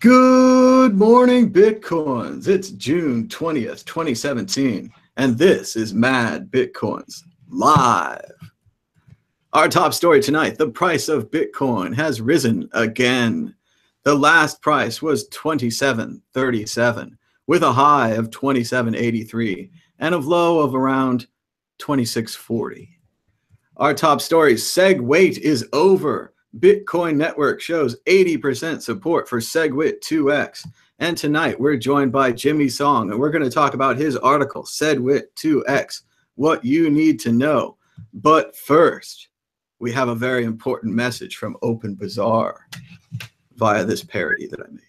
Good morning, Bitcoins. It's June 20th, 2017, and this is Mad Bitcoins Live. Our top story tonight, the price of Bitcoin has risen again. The last price was $27.37, with a high of $27.83 and a low of around $26.40. Our top story, Segwit is over. Bitcoin Network shows 80% support for Segwit2x. And tonight we're joined by Jimmy Song, and we're going to talk about his article, Segwit2x, what you need to know. But first, we have a very important message from Open Bazaar via this parody that I made.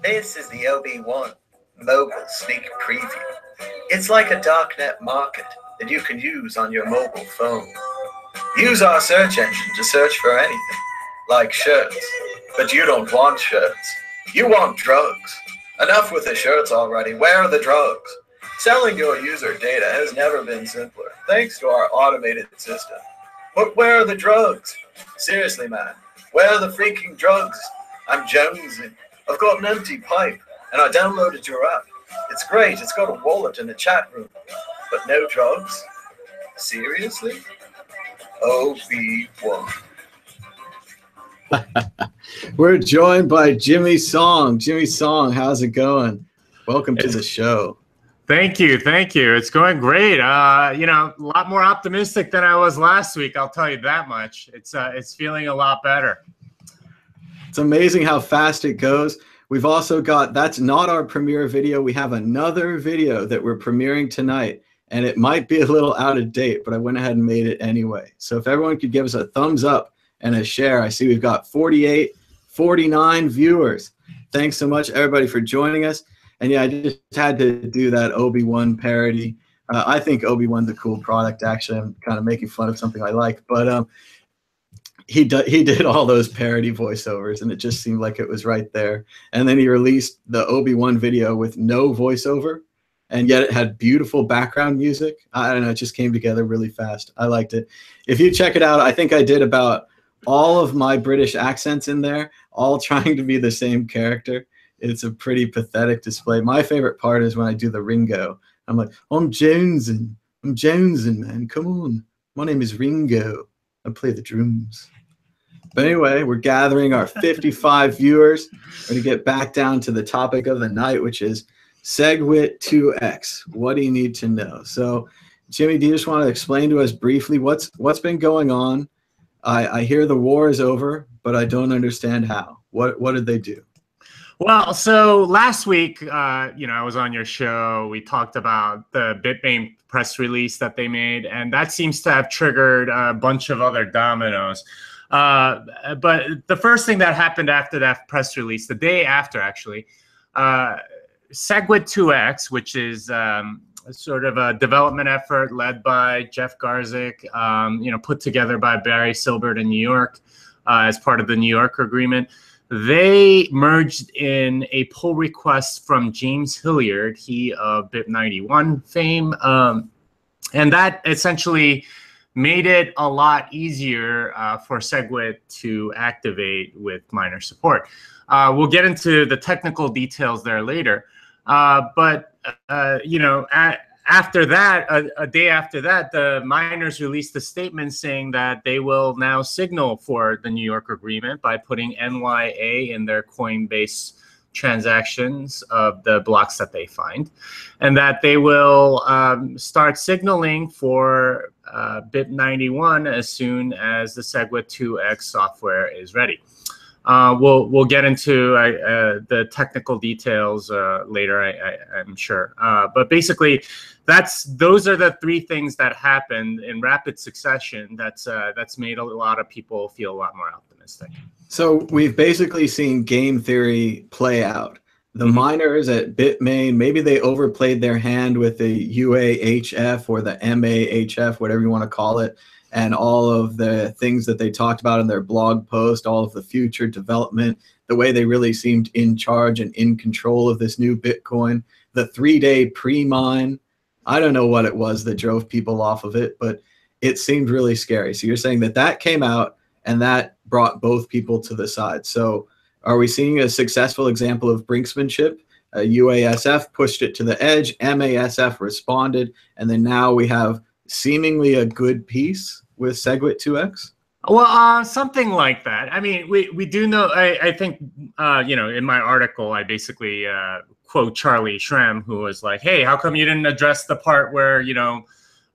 This is the OB1 mobile sneak preview. It's like a darknet market that you can use on your mobile phone. Use our search engine to search for anything, like shirts. But you don't want shirts. You want drugs. Enough with the shirts already. Where are the drugs? Selling your user data has never been simpler, thanks to our automated system. But where are the drugs? Seriously, man, where are the freaking drugs? I'm jonesing. I've got an empty pipe, and I downloaded your app. It's great. It's got a wallet and a chat room. But no drugs? Seriously? OB1. We're joined by Jimmy Song. Jimmy Song, how's it going? Welcome to the show. Thank you. It's going great. You know, a lot more optimistic than I was last week. I'll tell you that much. It's feeling a lot better. It's amazing how fast it goes. We've also got, that's not our premiere video. We have another video that we're premiering tonight, and it might be a little out of date, but I went ahead and made it anyway. So if everyone could give us a thumbs up and a share. I see we've got 49 viewers. Thanks so much, everybody, for joining us. And yeah, I just had to do that OB1 parody. I think OB1's a cool product, actually. I'm kind of making fun of something I like, but he did all those parody voiceovers, and it just seemed like it was right there. And then he released the OB1 video with no voiceover, and yet it had beautiful background music. I don't know, it just came together really fast. I liked it. If you check it out, I think I did about all of my British accents in there, all trying to be the same character. It's a pretty pathetic display. My favorite part is when I do the Ringo. I'm like, I'm jonesing, man, come on. My name is Ringo. I play the drums. But anyway, we're gathering our 55 viewers. We're going to get back down to the topic of the night, which is Segwit2x. What do you need to know? So, Jimmy, do you just want to explain to us briefly what's been going on? I hear the war is over, but I don't understand how. What did they do? Well, so last week, you know, I was on your show. We talked about the Bitmain press release that they made, and that seems to have triggered a bunch of other dominoes. But the first thing that happened after that press release, the day after, actually, Segwit2x, which is sort of a development effort led by Jeff Garzik, you know, put together by Barry Silbert in New York as part of the New York agreement. They merged in a pull request from James Hilliard, he of BIP91 fame, and that essentially made it a lot easier for Segwit to activate with miner support. We'll get into the technical details there later, but you know, after that, a day after that, the miners released a statement saying that they will now signal for the New York agreement by putting NYA in their Coinbase transactions of the blocks that they find, and that they will start signaling for BIP91 as soon as the Segwit2x software is ready. We'll get into the technical details later, I'm sure. But basically, those are the three things that happened in rapid succession. That's made a lot of people feel a lot more optimistic. So we've basically seen game theory play out. The miners at Bitmain, maybe they overplayed their hand with the UAHF or the MAHF, whatever you want to call it, and all of the things that they talked about in their blog post, all of the future development, the way they really seemed in charge and in control of this new Bitcoin, the 3-day pre-mine. I don't know what it was that drove people off of it, but it seemed really scary. So you're saying that came out, and that brought both people to the side. So are we seeing a successful example of brinksmanship? UASF pushed it to the edge, MASF responded, and then now we have seemingly a good piece with Segwit2x? Well, something like that. I mean, we do know, I think, you know, in my article, I basically quote Charlie Shrem, who was like, hey, how come you didn't address the part where, you know,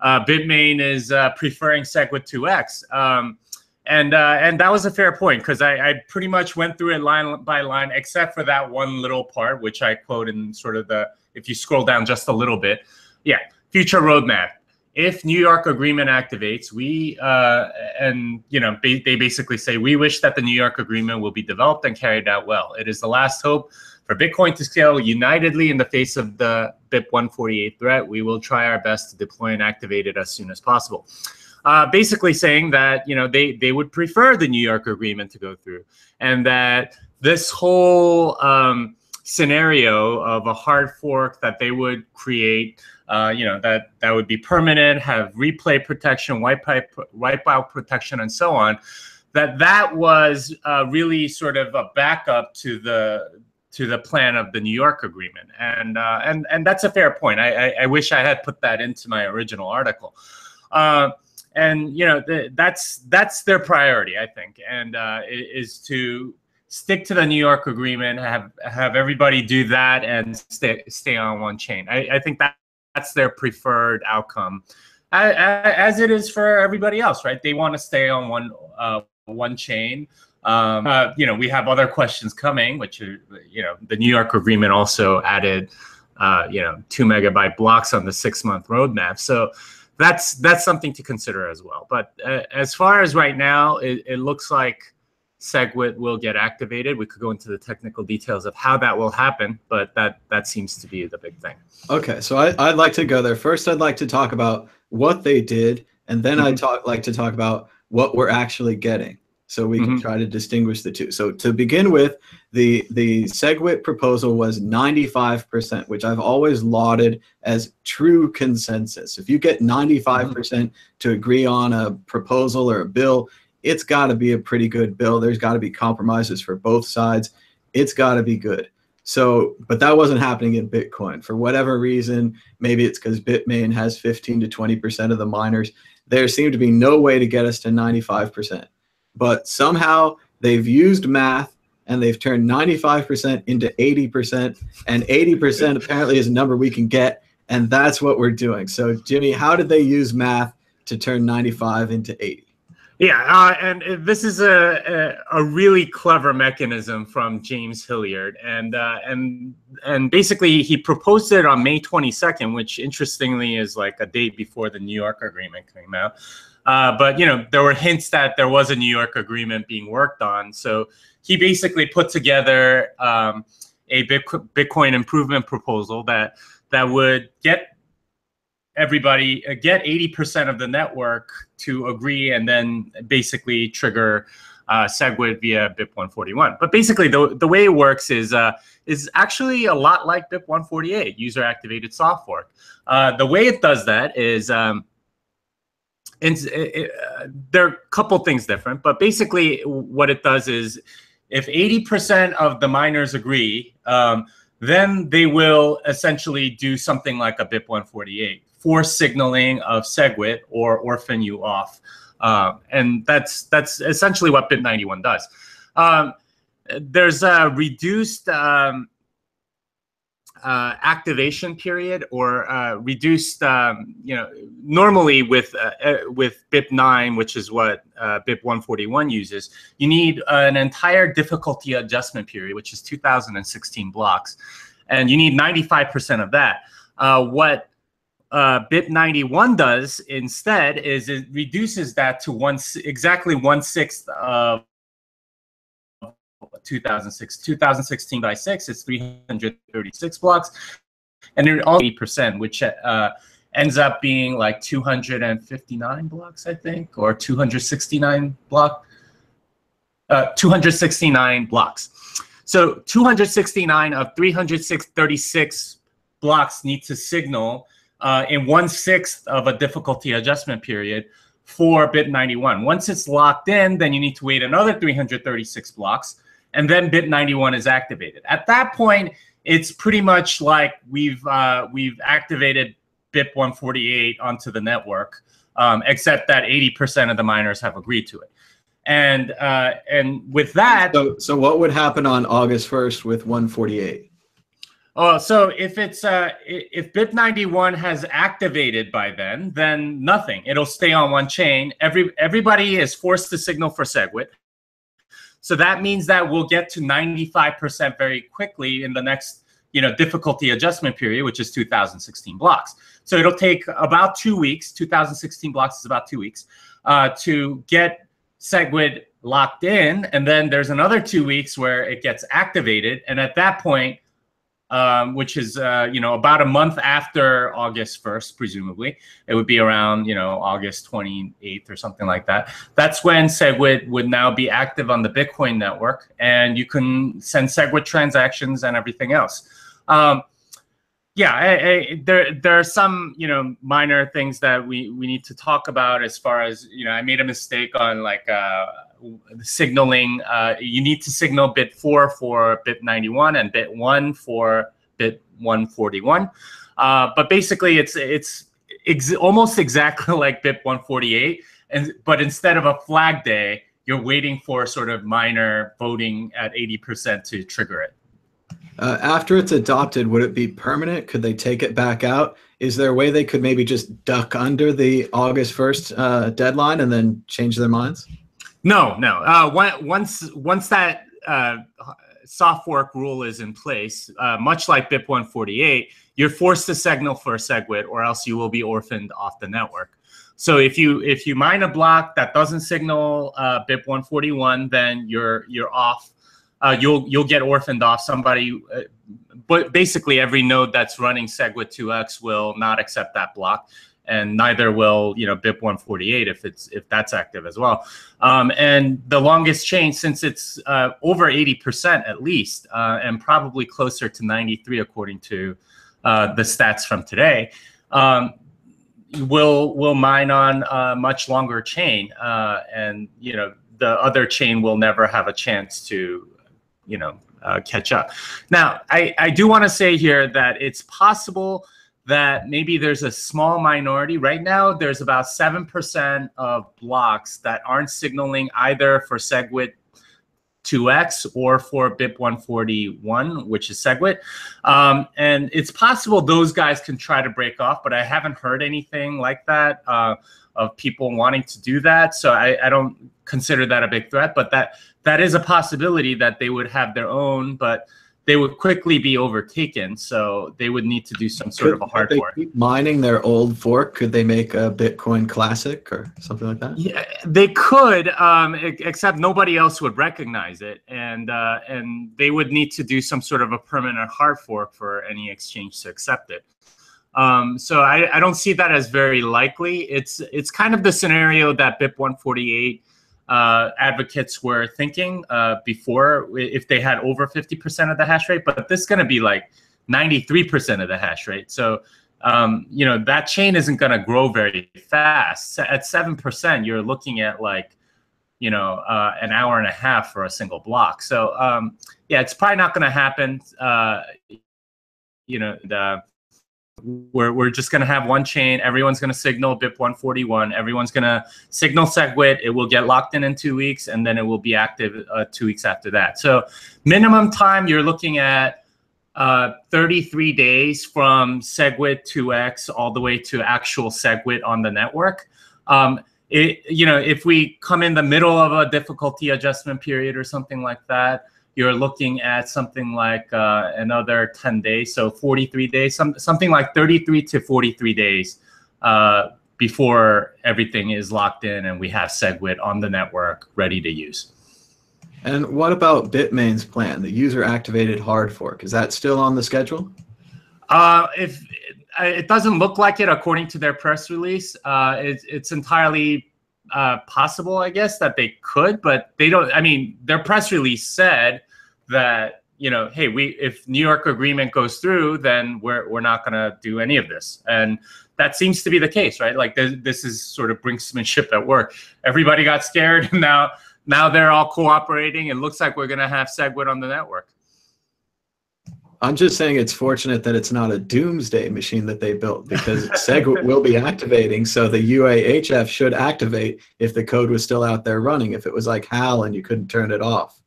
Bitmain is preferring Segwit2x? And that was a fair point, because I pretty much went through it line by line, except for that one little part, which I quote in sort of the, if you scroll down just a little bit. Yeah, future roadmap. If New York agreement activates, we, and you know, they basically say, we wish that the New York agreement will be developed and carried out well. It is the last hope for Bitcoin to scale unitedly in the face of the BIP 148 threat. We will try our best to deploy and activate it as soon as possible. Basically saying that, you know, they would prefer the New York agreement to go through, and that this whole scenario of a hard fork that they would create, you know, that would be permanent, have replay protection, wipeout protection, and so on, that was really sort of a backup to the plan of the New York agreement, and that's a fair point. I wish I had put that into my original article. And you know, that's their priority, I think, and is to stick to the New York agreement, have everybody do that, and stay on one chain. I think that's their preferred outcome, as it is for everybody else, right? They want to stay on one chain. You know, we have other questions coming, which are, you know, the New York agreement also added, you know, 2 megabyte blocks on the 6-month roadmap. So that's something to consider as well. But as far as right now, it looks like Segwit will get activated. We could go into the technical details of how that will happen, but that seems to be the big thing. Okay, so I'd like to go there. First, I'd like to talk about what they did, and then I'd like to talk about what we're actually getting, so we can try to distinguish the two. So to begin with, the Segwit proposal was 95%, which I've always lauded as true consensus. If you get 95% to agree on a proposal or a bill, it's got to be a pretty good bill. There's got to be compromises for both sides. It's got to be good. So, but that wasn't happening in Bitcoin. For whatever reason, maybe it's because Bitmain has 15 to 20% of the miners. There seemed to be no way to get us to 95%. But somehow they've used math and they've turned 95% into 80%, and 80% apparently is a number we can get, and that's what we're doing. So Jimmy, how did they use math to turn 95 into 80? Yeah, and this is a really clever mechanism from James Hilliard, and basically he proposed it on May 22nd, which interestingly is like a day before the New York agreement came out. But you know, there were hints that there was a New York agreement being worked on, so he basically put together a Bitcoin improvement proposal that would get everybody, get 80% of the network to agree, and then basically trigger Segwit via BIP 141. But basically, the way it works is actually a lot like BIP 148, user activated soft fork. The way it does that is there are a couple things different, but basically what it does is if 80% of the miners agree, then they will essentially do something like a BIP 148. Force signaling of Segwit or orphan you off, and that's essentially what BIP 91 does. There's a reduced activation period, or reduced, you know, normally with BIP 9, which is what BIP 141 uses, you need an entire difficulty adjustment period, which is 2016 blocks, and you need 95% of that. What BIP 91 does instead is it reduces that to exactly 1/6 of 2016 by 6. It's 336 blocks, and then 80%, which ends up being like 259 blocks, I think, or 269 blocks. 269 blocks. So 269 of 336 blocks need to signal in 1/6 of a difficulty adjustment period for BIP91. Once it's locked in, then you need to wait another 336 blocks, and then BIP91 is activated. At that point, it's pretty much like we've activated BIP148 onto the network, except that 80% of the miners have agreed to it. And with that, so what would happen on August 1st with 148? Oh, so if it's if BIP91 has activated by then nothing. It'll stay on one chain. Everybody is forced to signal for Segwit. So that means that we'll get to 95% very quickly in the next, difficulty adjustment period, which is 2016 blocks. So it'll take about 2 weeks. 2016 blocks is about 2 weeks to get Segwit locked in, and then there's another 2 weeks where it gets activated, and at that point, which is about a month after August 1st, presumably. It would be around August 28th or something like that. That's when Segwit would now be active on the Bitcoin network, and you can send Segwit transactions and everything else. There are some minor things that we need to talk about as far as I made a mistake on signaling. You need to signal bit 4 for BIP91 and bit 1 for BIP141. But basically, it's almost exactly like BIP148, but instead of a flag day, you're waiting for sort of miner voting at 80% to trigger it. After it's adopted, would it be permanent? Could they take it back out? Is there a way they could maybe just duck under the August 1st deadline and then change their minds? No. Once that soft fork rule is in place, much like BIP148, you're forced to signal for a Segwit, or else you will be orphaned off the network. So if you mine a block that doesn't signal BIP141, then you're off. You'll get orphaned off. Somebody, but basically every node that's running Segwit2x will not accept that block, and neither will BIP148 if that's active as well. And the longest chain, since it's over 80% at least, and probably closer to 93 according to the stats from today, will mine on a much longer chain, and the other chain will never have a chance to catch up. Now, I do want to say here that it's possible that maybe there's a small minority. Right now, there's about 7% of blocks that aren't signaling either for Segwit2x or for BIP141, which is Segwit. And it's possible those guys can try to break off, but I haven't heard anything like that of people wanting to do that. So I don't consider that a big threat, but that is a possibility that they would have their own, but they would quickly be overtaken. So they would need to do some sort of a hard fork. Keep mining their old fork? Could they make a Bitcoin Classic or something like that? Yeah, they could, except nobody else would recognize it, and they would need to do some sort of a permanent hard fork for any exchange to accept it. So I don't see that as very likely. It's kind of the scenario that BIP148 advocates were thinking before, if they had over 50% of the hash rate, but this is going to be like 93% of the hash rate. So, that chain isn't going to grow very fast. At 7%, you're looking at like, an hour and a half for a single block. So, yeah, it's probably not going to happen. We're just going to have one chain. Everyone's going to signal BIP141. Everyone's going to signal Segwit. It will get locked in 2 weeks, and then it will be active 2 weeks after that. So minimum time, you're looking at 33 days from Segwit2x all the way to actual Segwit on the network. If we come in the middle of a difficulty adjustment period or something like that, you're looking at something like another 10 days, so 43 days, something like 33 to 43 days before everything is locked in and we have Segwit on the network ready to use. And what about Bitmain's plan, the user-activated hard fork? Is that still on the schedule? If it doesn't look like it according to their press release, it's entirely possible, I guess, that they could, but they don't. I mean, their press release said that hey, if New York agreement goes through, then we're not going to do any of this. And that seems to be the case, right? Like this is sort of brinksmanship at work. Everybody got scared, and now they're all cooperating. It looks like we're going to have Segwit on the network. I'm just saying it's fortunate that it's not a doomsday machine that they built, because Segwit will be activating, so the UAHF should activate if the code was still out there running, if it was like HAL and you couldn't turn it off.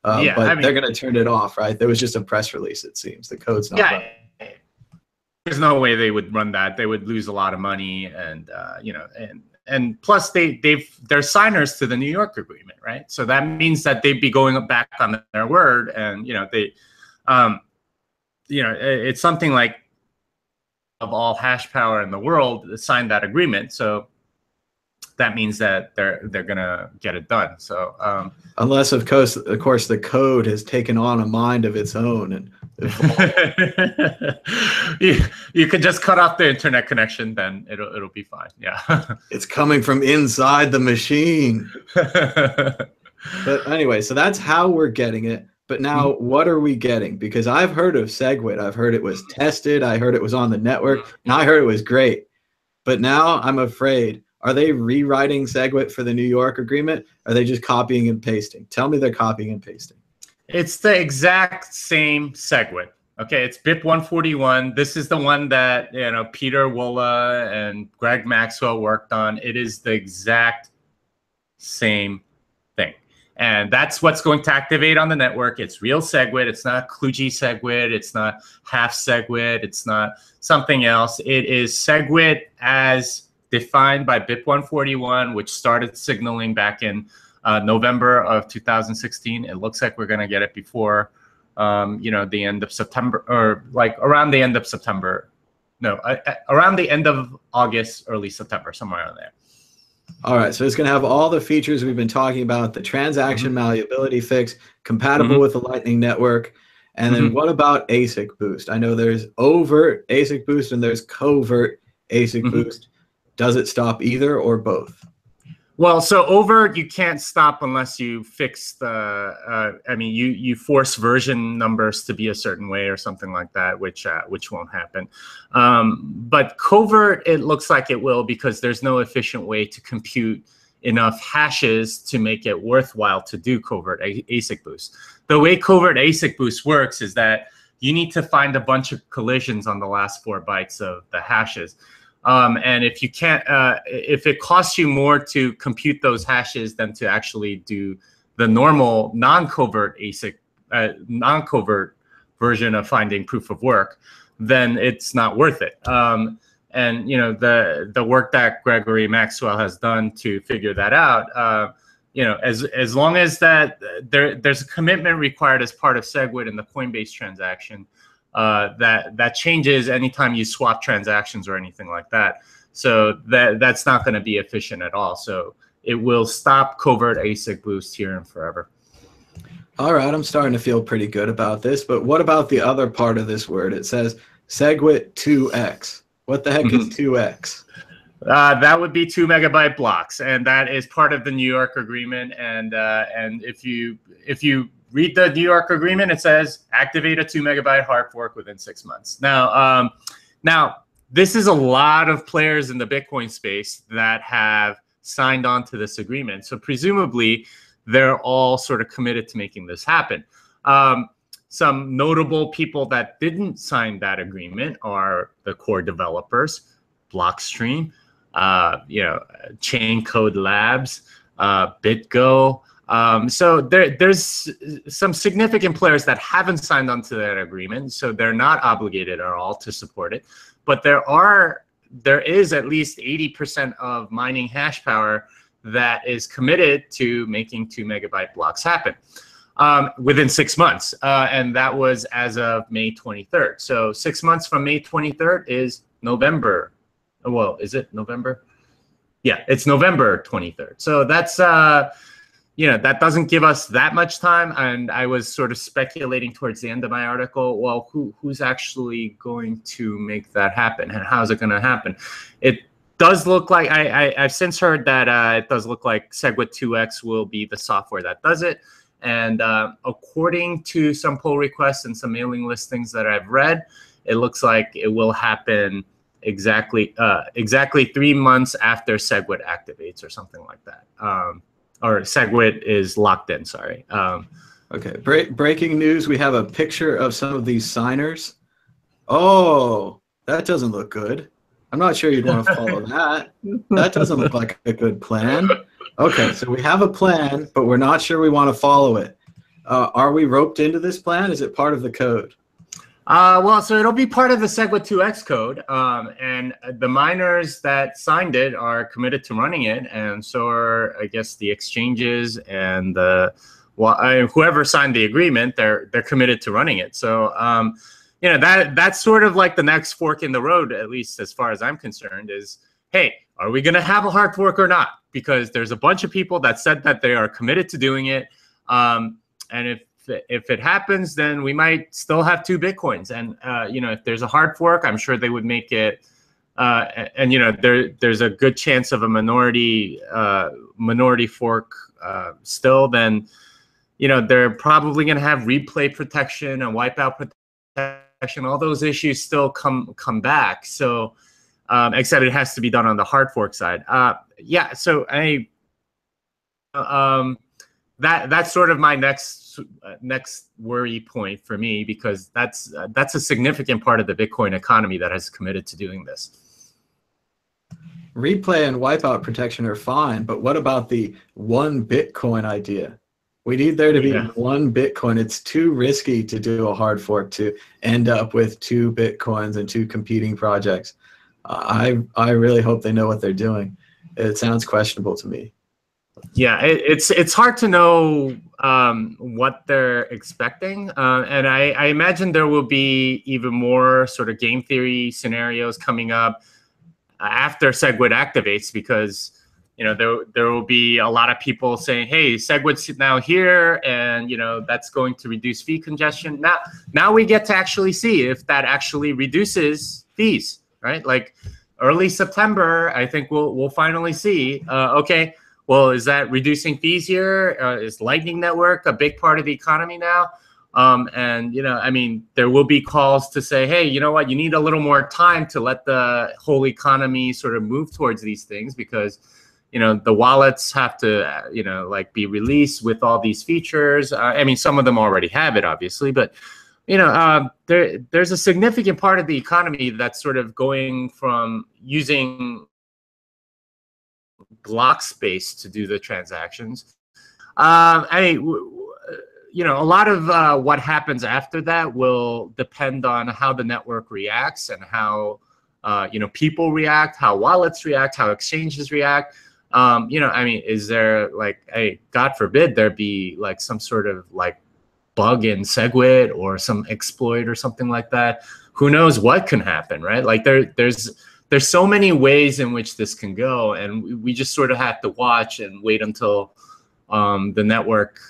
Yeah, but I mean, they're going to turn it off, right? There was just a press release, it seems. The code's not running. There's no way they would run that. They would lose a lot of money, and you know, and plus they're signers to the New York agreement, right? So that means that they'd be going back on their word, and you know, it's something like of all hash power in the world signed that agreement. So that means that they're gonna get it done. So unless of course the code has taken on a mind of its own and you could just cut off the internet connection, then it'll be fine. Yeah. It's coming from inside the machine. But anyway, so that's how we're getting it. But now what are we getting? Because I've heard of Segwit. I've heard it was tested. I heard it was on the network, and I heard it was great. But now I'm afraid, are they rewriting Segwit for the New York agreement? Or are they just copying and pasting? Tell me they're copying and pasting. It's the exact same Segwit. Okay, it's BIP 141. This is the one that, you know, Peter Wola and Greg Maxwell worked on. It is the exact same thing. And that's what's going to activate on the network. It's real Segwit. It's not kludgy Segwit. It's not half Segwit. It's not something else. It is Segwit as defined by BIP 141, which started signaling back in November of 2016. It looks like we're going to get it before, you know, the end of September, or like around the end of September. No, around the end of August, early September, somewhere around there. All right, so it's going to have all the features we've been talking about, the transaction malleability fix, compatible with the Lightning Network. And then what about ASIC boost? I know there's overt ASIC boost and there's covert ASIC boost. Does it stop either or both? Well, so overt you can't stop unless you fix the, I mean, you force version numbers to be a certain way or something like that, which won't happen. But covert, it looks like it will, because there's no efficient way to compute enough hashes to make it worthwhile to do covert ASIC boost. The way covert ASIC boost works is that you need to find a bunch of collisions on the last 4 bytes of the hashes. And if you can't, if it costs you more to compute those hashes than to actually do the normal non-covert ASIC, non-covert version of finding proof of work, then it's not worth it. And you know, the work that Gregory Maxwell has done to figure that out, you know, as long as that there's a commitment required as part of Segwit in the Coinbase transaction. That changes anytime you swap transactions or anything like that. So that's not going to be efficient at all. So it will stop covert ASIC boost here and forever. All right, I'm starting to feel pretty good about this. But what about the other part of this word? It says Segwit2x. What the heck is 2x? That would be 2 megabyte blocks, and that is part of the New York agreement. And if you read the New York agreement, it says activate a 2 megabyte hard fork within 6 months. Now, this is a lot of players in the Bitcoin space that have signed on to this agreement. So presumably, they're all sort of committed to making this happen. Some notable people that didn't sign that agreement are the core developers, Blockstream, you know, Chain Code Labs, BitGo. So there's some significant players that haven't signed on to that agreement, so they're not obligated at all to support it. But there is at least 80% of mining hash power that is committed to making 2 megabyte blocks happen within 6 months. And that was as of May 23rd. So 6 months from May 23rd is November. Well, is it November? Yeah, it's November 23rd. So that's, you know, that doesn't give us that much time. And I was sort of speculating towards the end of my article, well, who's actually going to make that happen, and how's it going to happen? It does look like, I've since heard that it does look like Segwit2x will be the software that does it. And according to some pull requests and some mailing listings that I've read, it looks like it will happen exactly 3 months after Segwit activates or something like that. Or Segwit is locked in, sorry. Okay, breaking news, we have a picture of some of these signers. Oh, that doesn't look good. I'm not sure you'd want to follow that. That doesn't look like a good plan. Okay, so we have a plan, but we're not sure we want to follow it. Are we roped into this plan? Is it part of the code? Well, so it'll be part of the Segwit2x code, and the miners that signed it are committed to running it, and so are, I guess, the exchanges and whoever signed the agreement. They're committed to running it. So, you know, that's sort of like the next fork in the road, at least as far as I'm concerned. Is, hey, are we going to have a hard fork or not? Because there's a bunch of people that said that they are committed to doing it, and if it happens, then we might still have 2 Bitcoins. And, you know, if there's a hard fork, I'm sure they would make it. And, you know, there's a good chance of a minority fork still. Then, you know, they're probably going to have replay protection and wipeout protection. All those issues still come back. So, except it has to be done on the hard fork side. Yeah. So that's sort of my next worry point for me, because that's a significant part of the Bitcoin economy that has committed to doing this. Replay and wipeout protection are fine, but what about the 1 Bitcoin idea? We need there to be 1 Bitcoin. It's too risky to do a hard fork to end up with 2 Bitcoins and 2 competing projects. I really hope they know what they're doing. It sounds questionable to me. Yeah, it's hard to know what they're expecting, and I imagine there will be even more sort of game theory scenarios coming up after Segwit activates, because, you know, there will be a lot of people saying, hey, Segwit's now here, and, you know, that's going to reduce fee congestion. Now we get to actually see if that actually reduces fees, right? Like early September, I think we'll finally see, okay, well, is that reducing fees here? Is Lightning Network a big part of the economy now? And, you know, I mean, there will be calls to say, hey, you know what, you need a little more time to let the whole economy sort of move towards these things, because, you know, the wallets have to, you know, like be released with all these features. I mean, some of them already have it, obviously, but, you know, there's a significant part of the economy that's sort of going from using block space to do the transactions. You know, a lot of what happens after that will depend on how the network reacts and how, you know, people react, how wallets react, how exchanges react. You know, I mean, is there like, hey, God forbid there be like some sort of like bug in Segwit or some exploit or something like that? Who knows what can happen, right? Like there's so many ways in which this can go, and we just sort of have to watch and wait until the network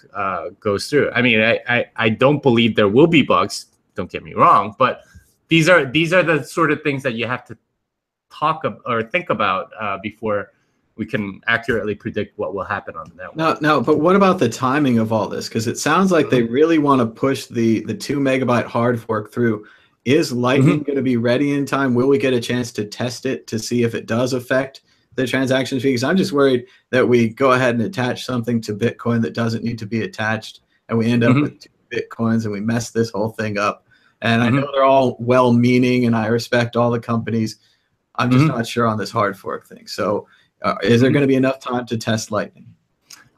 goes through. I mean, I don't believe there will be bugs. Don't get me wrong, but these are the sort of things that you have to talk or think about before we can accurately predict what will happen on the network. No, but what about the timing of all this? Because it sounds like they really want to push the 2 megabyte hard fork through. Is Lightning going to be ready in time? Will we get a chance to test it to see if it does affect the transaction fee? Because I'm just worried that we go ahead and attach something to Bitcoin that doesn't need to be attached, and we end up with 2 Bitcoins and we mess this whole thing up. And I know they're all well-meaning, and I respect all the companies. I'm just not sure on this hard fork thing. So is there going to be enough time to test Lightning?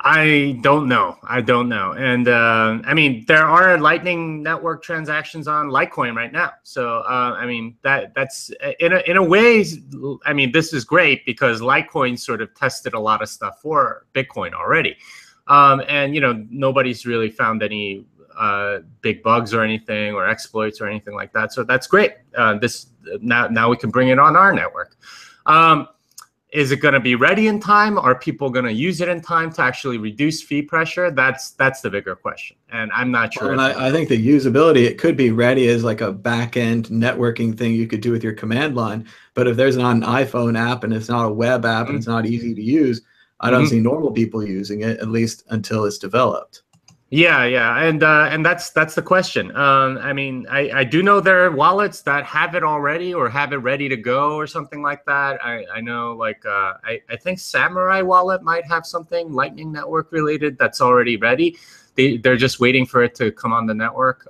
I don't know. And I mean, there are Lightning Network transactions on Litecoin right now. So I mean, that's in a way, I mean, this is great because Litecoin sort of tested a lot of stuff for Bitcoin already. And, you know, nobody's really found any big bugs or anything or exploits or anything like that. So that's great. Now we can bring it on our network. Is it going to be ready in time? Are people going to use it in time to actually reduce fee pressure? That's the bigger question, and I'm not sure. Well, and I think the usability, it could be ready as like a back-end networking thing you could do with your command line. But if there's not an iPhone app and it's not a web app and it's not easy to use, I don't see normal people using it, at least until it's developed. Yeah, and that's the question. I mean, I do know there are wallets that have it already or have it ready to go or something like that. I know, like, I think Samurai Wallet might have something Lightning Network related that's already ready. They're just waiting for it to come on the network.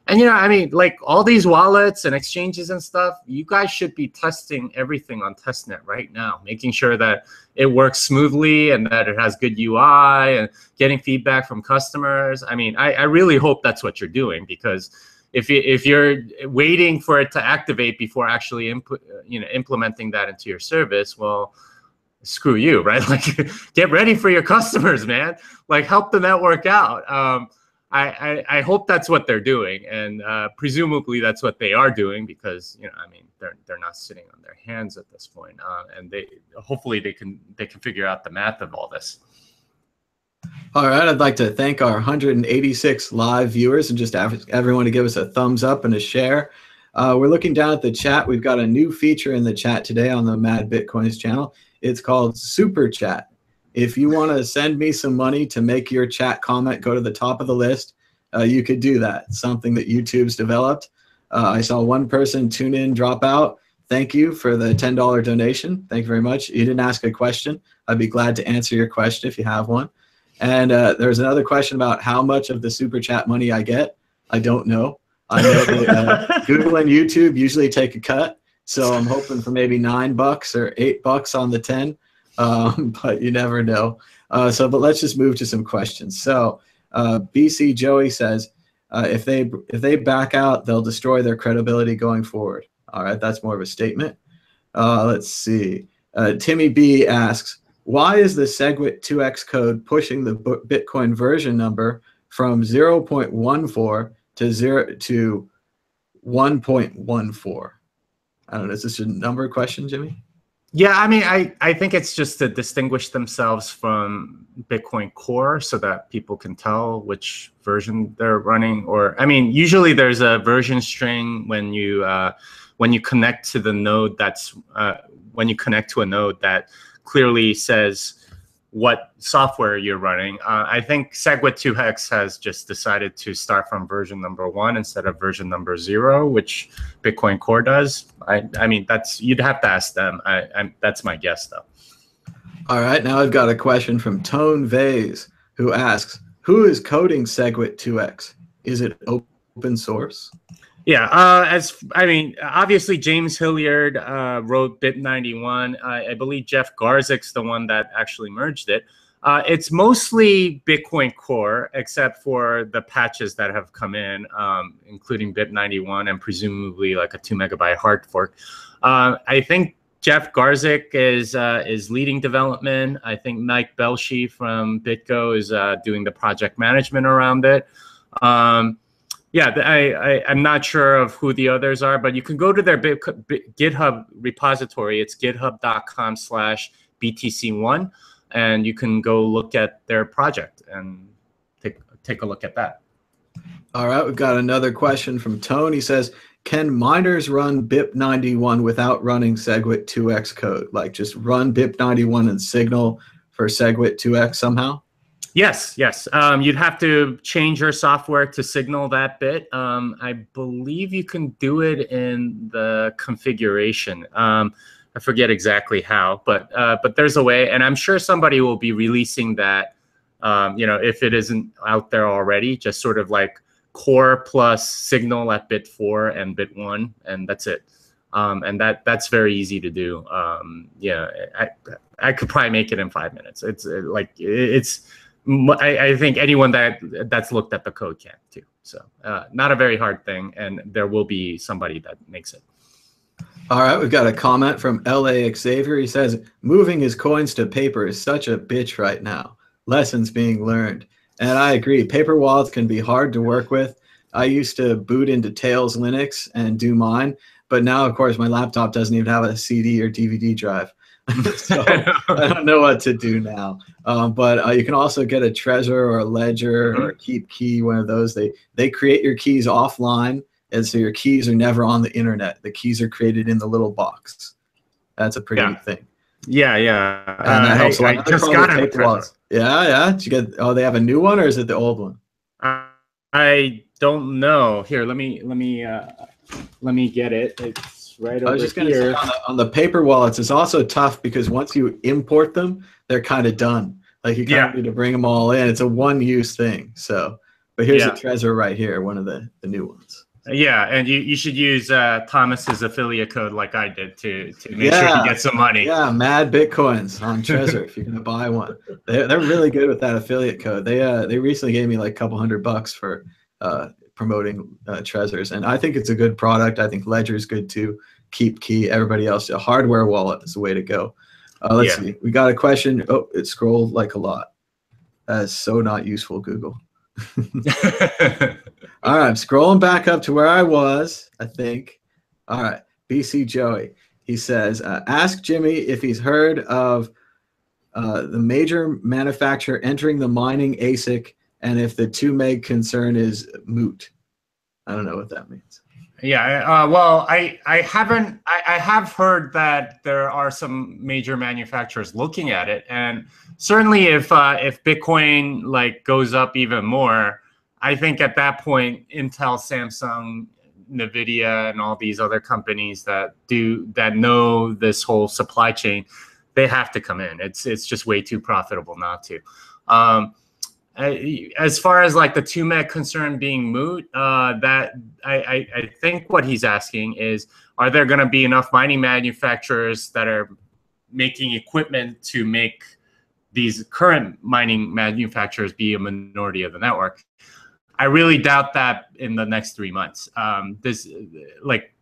And I mean, like, all these wallets and exchanges and stuff, you guys should be testing everything on testnet right now, making sure that it works smoothly and that it has good UI and getting feedback from customers. I mean, I really hope that's what you're doing, because if you're waiting for it to activate before actually implementing that into your service, well, screw you, right? Like, get ready for your customers, man. Like, help the network out. I hope that's what they're doing, and presumably that's what they are doing, because I mean, they're not sitting on their hands at this point, and hopefully they can figure out the math of all this. All right, I'd like to thank our 186 live viewers and just ask everyone to give us a thumbs up and a share. We're looking down at the chat. We've got a new feature in the chat today on the MadBitcoins channel. It's called Super Chat. If you want to send me some money to make your chat comment go to the top of the list, you could do that. It's something that YouTube's developed. I saw one person tune in, drop out. Thank you for the $10 donation. Thank you very much. You didn't ask a question. I'd be glad to answer your question if you have one. And there's another question about how much of the Super Chat money I get. I don't know. I know that Google and YouTube usually take a cut, so I'm hoping for maybe $9 or $8 on the 10. But you never know. But let's just move to some questions. So BC Joey says, if they back out, they'll destroy their credibility going forward. All right, that's more of a statement. Let's see. Timmy B asks, why is the Segwit2x code pushing the Bitcoin version number from 0.14 to 1.14? I don't know. Is this a number question, Jimmy? Yeah, I mean, I think it's just to distinguish themselves from Bitcoin Core so that people can tell which version they're running. Or, I mean, usually there's a version string when you connect to the node when you connect to a node that clearly says what software you're running. I think Segwit2x has just decided to start from version number 1 instead of version number 0, which Bitcoin Core does. I mean, you'd have to ask them. That's my guess, though. All right, now I've got a question from Tone Vase, who asks, who is coding Segwit2x? Is it open source? Yeah, I mean, obviously James Hilliard wrote BIP91. I believe Jeff Garzik the one that actually merged it. It's mostly Bitcoin Core, except for the patches that have come in, including BIP91 and presumably like a 2 megabyte hard fork. I think Jeff Garzik is leading development. I think Mike Belshi from BitGo is doing the project management around it. Yeah, I'm not sure of who the others are, but you can go to their GitHub repository. It's github.com/BTC1, and you can go look at their project and take a look at that. All right, we've got another question from Tone. He says, can miners run BIP91 without running Segwit2x code? Like, just run BIP91 and signal for Segwit2x somehow? Yes. You'd have to change your software to signal that bit. I believe you can do it in the configuration. I forget exactly how, but there's a way, and I'm sure somebody will be releasing that. If it isn't out there already, just sort of like core plus signal at bit 4 and bit 1, and that's it. And that's very easy to do. Yeah, I could probably make it in 5 minutes. I think anyone that's looked at the code can too. So not a very hard thing, and there will be somebody that makes it. All right, we've got a comment from LA Xavier. He says, moving his coins to paper is such a bitch right now. Lessons being learned. And I agree. Paper wallets can be hard to work with. I used to boot into Tails Linux and do mine, but now, of course, my laptop doesn't even have a CD or DVD drive. So I don't know what to do now. But you can also get a Trezor or a Ledger or a Keep Key, one of those. They create your keys offline, and so your keys are never on the internet. The keys are created in the little box. That's a pretty neat thing. Yeah. And that helps a lot. I just got a Trezor. Yeah. Did you get? Oh, they have a new one, or is it the old one? I don't know. Here, let me get it. It's right I was over just going to say here. on the paper wallets, it's also tough because once you import them, they're kind of done. Like you kind of need to bring them all in. It's a one-use thing. So, but here's a Trezor right here, one of the new ones. Yeah, and you should use Thomas's affiliate code like I did to make sure he gets some money. Yeah, MadBitcoins on Trezor if you're gonna buy one. They're really good with that affiliate code. They recently gave me like a couple $100 for promoting Trezors, and I think it's a good product. I think Ledger's good too. Keep Key, everybody else, a hardware wallet is the way to go. Let's see. We got a question. Oh, it scrolled like a lot. That is so not useful, Google. All right, I'm scrolling back up to where I was, I think. All right, BC Joey. He says, ask Jimmy if he's heard of the major manufacturer entering the mining ASIC and if the 2 meg concern is moot. I don't know what that means. Yeah, well, I haven't. I have heard that there are some major manufacturers looking at it, and certainly if Bitcoin like goes up even more, I think at that point, Intel, Samsung, NVIDIA, and all these other companies that know this whole supply chain, they have to come in. It's just way too profitable not to. As far as like the 2 meg concern being moot, that I think what he's asking is, are there going to be enough mining manufacturers that are making equipment to make these current mining manufacturers be a minority of the network? I really doubt that in the next 3 months. This like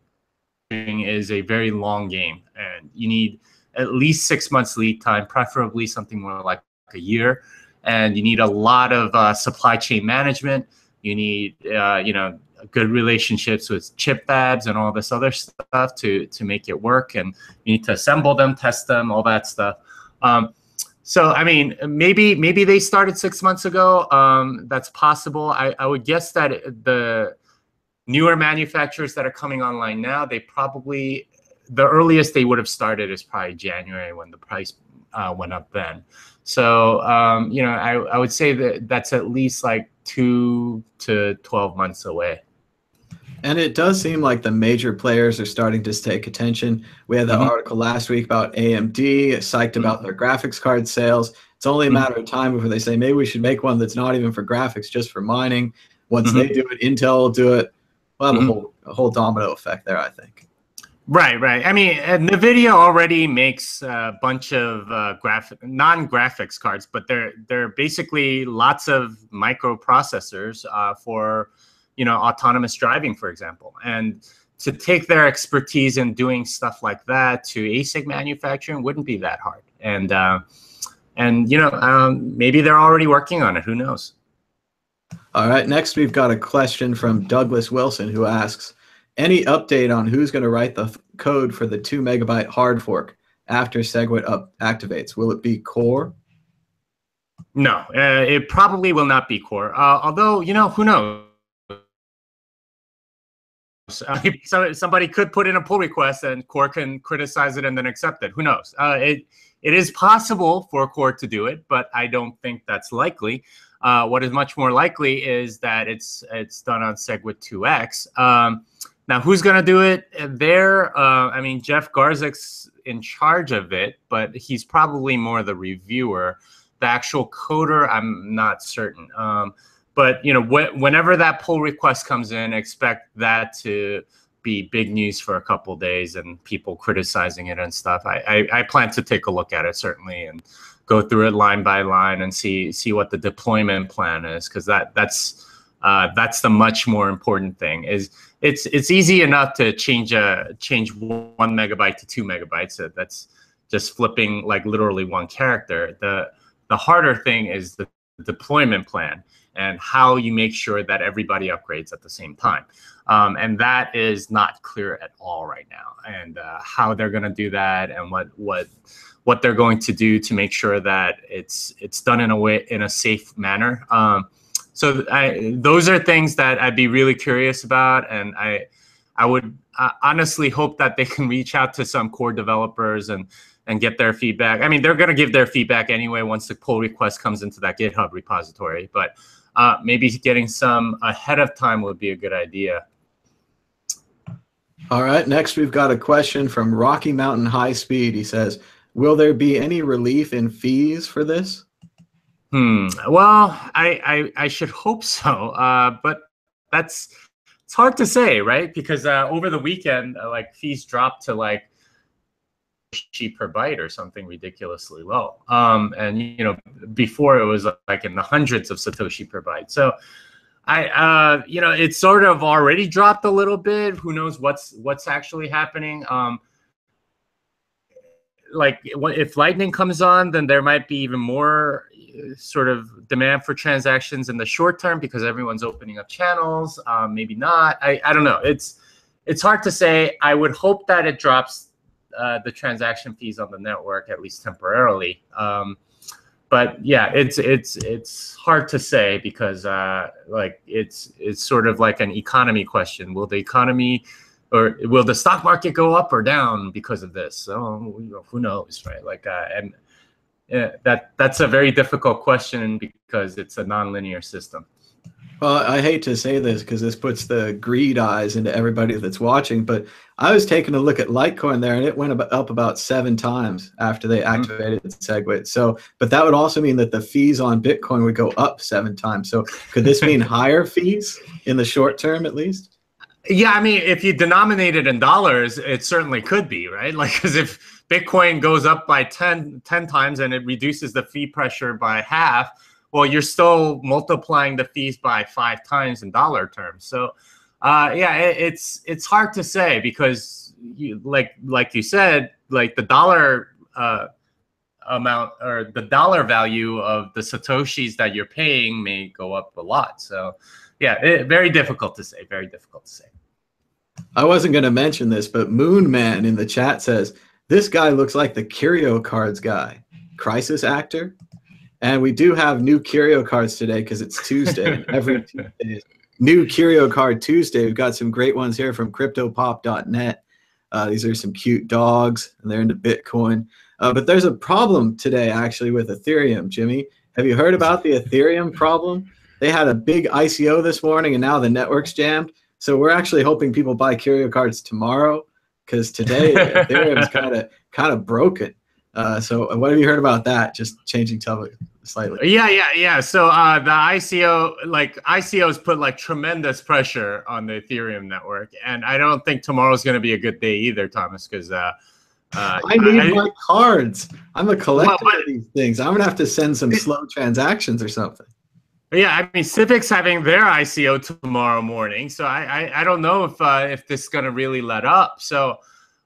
is a very long game, and you need at least 6 months lead time, preferably something more like a year. And you need a lot of supply chain management. You need, good relationships with chip fabs and all this other stuff to make it work. And you need to assemble them, test them, all that stuff. So, I mean, maybe they started 6 months ago. That's possible. I would guess that the newer manufacturers that are coming online now, the earliest they would have started is probably January when the price went up then. So, I would say that that's at least like 2 to 12 months away. And it does seem like the major players are starting to take attention. We had the article last week about AMD, psyched about their graphics card sales. It's only a matter of time before they say, maybe we should make one that's not even for graphics, just for mining. Once they do it, Intel will do it. We'll have a whole domino effect there, I think. Right. I mean, NVIDIA already makes a bunch of non-graphics cards, but they're basically lots of microprocessors for, autonomous driving, for example. And to take their expertise in doing stuff like that to ASIC manufacturing wouldn't be that hard. And maybe they're already working on it. Who knows? All right. Next, we've got a question from Douglas Wilson, who asks, any update on who's going to write the code for the 2 megabyte hard fork after Segwit activates? Will it be Core? No, it probably will not be Core. Although, who knows? So somebody could put in a pull request and Core can criticize it and then accept it. Who knows? It is possible for Core to do it, but I don't think that's likely. What is much more likely is that it's done on Segwit2x. Now, who's going to do it there? I mean, Jeff Garzik's in charge of it, but he's probably more the reviewer. The actual coder, I'm not certain. But, whenever that pull request comes in, expect that to be big news for a couple of days and people criticizing it and stuff. I plan to take a look at it, certainly, and go through it line by line and see what the deployment plan is, because that's the much more important thing. It's easy enough to change 1 megabyte to 2 megabytes. That's just flipping like literally one character. The harder thing is the deployment plan and how you make sure that everybody upgrades at the same time. And that is not clear at all right now. And how they're going to do that and what they're going to do to make sure that it's done in a safe manner. So those are things that I'd be really curious about, and I would honestly hope that they can reach out to some Core developers and get their feedback. I mean, they're going to give their feedback anyway once the pull request comes into that GitHub repository. But maybe getting some ahead of time would be a good idea. All right, next we've got a question from Rocky Mountain High Speed. He says, will there be any relief in fees for this? Well, I should hope so, but it's hard to say, right? Because over the weekend, like fees dropped to like $1 per byte or something ridiculously low. And you know, before it was like in the hundreds of Satoshi per byte. So you know, it's sort of already dropped a little bit. Who knows what's actually happening? Like if Lightning comes on, then there might be even more sort of demand for transactions in the short term because everyone's opening up channels. Maybe not. I don't know. It's hard to say. I would hope that it drops the transaction fees on the network at least temporarily. But yeah, it's hard to say because like it's sort of like an economy question. Will the economy or will the stock market go up or down because of this? So who knows, right? Like and that's a very difficult question because it's a nonlinear system. Well, I hate to say this because this puts the greed eyes into everybody that's watching, but I was taking a look at Litecoin there, and it went up about 7 times after they activated Segwit. So, but that would also mean that the fees on Bitcoin would go up 7 times. So, could this mean higher fees in the short term, at least? Yeah, I mean, if you denominate it in dollars, it certainly could be, right? Like, because if Bitcoin goes up by 10 times and it reduces the fee pressure by half, well, you're still multiplying the fees by 5 times in dollar terms. So, yeah, it's hard to say because, like you said, like the dollar amount or the dollar value of the Satoshis that you're paying may go up a lot. So, yeah, very difficult to say. Very difficult to say. I wasn't going to mention this, but Moon Man in the chat says, this guy looks like the Curio Cards guy, crisis actor. And we do have new Curio Cards today because it's Tuesday. And every Tuesday is new Curio Card Tuesday. We've got some great ones here from cryptopop.net. These are some cute dogs, and they're into Bitcoin. But there's a problem today, actually, with Ethereum, Jimmy. Have you heard about the Ethereum problem? They had a big ICO this morning, and now the network's jammed. So we're actually hoping people buy Curio Cards tomorrow because today Ethereum's kind of broken. So what have you heard about that? Just changing topic slightly. Yeah. So the ICO, like ICOs put like tremendous pressure on the Ethereum network. And I don't think tomorrow's going to be a good day either, Thomas, because I need my cards. I'm a collector of these things. I'm going to have to send some slow transactions or something. Yeah, I mean, Civic's having their ICO tomorrow morning, so I don't know if this is going to really let up. So,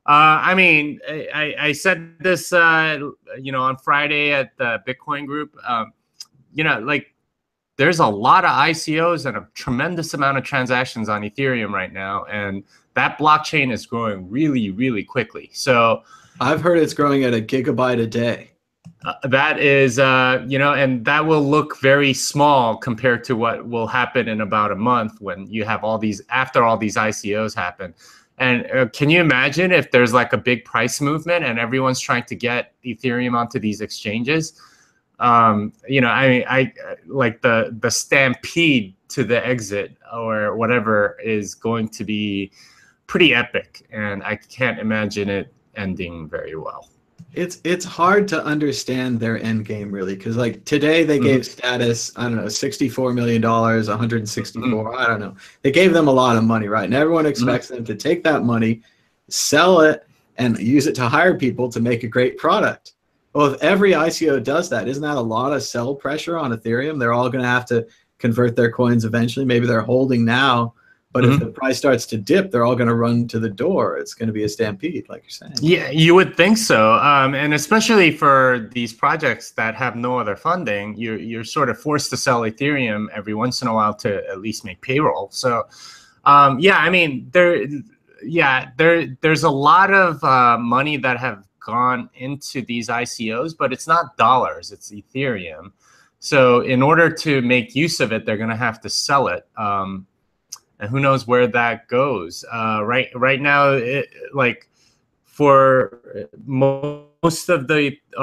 I mean, I said this, you know, on Friday at the Bitcoin group. You know, like there's a lot of ICOs and a tremendous amount of transactions on Ethereum right now, and that blockchain is growing really, really quickly. So, I've heard it's growing at 1 gigabyte a day. That is, you know, and that will look very small compared to what will happen in about a month when you have all these, after all these ICOs happen. And can you imagine if there's like a big price movement and everyone's trying to get Ethereum onto these exchanges? You know, I like the stampede to the exit or whatever is going to be pretty epic. And I can't imagine it ending very well. It's hard to understand their end game really, because like today they gave status, I don't know, $64 million, 164, I don't know. They gave them a lot of money, right? And everyone expects them to take that money, sell it, and use it to hire people to make a great product. Well, if every ICO does that, isn't that a lot of sell pressure on Ethereum? They're all going to have to convert their coins eventually. Maybe they're holding now. But if the price starts to dip, they're all going to run to the door. It's going to be a stampede, like you're saying. Yeah, you would think so. And especially for these projects that have no other funding, you're sort of forced to sell Ethereum every once in a while to at least make payroll. So, yeah, I mean, there's a lot of money that have gone into these ICOs, but it's not dollars, it's Ethereum. So in order to make use of it, they're going to have to sell it. And who knows where that goes? Right now, like for a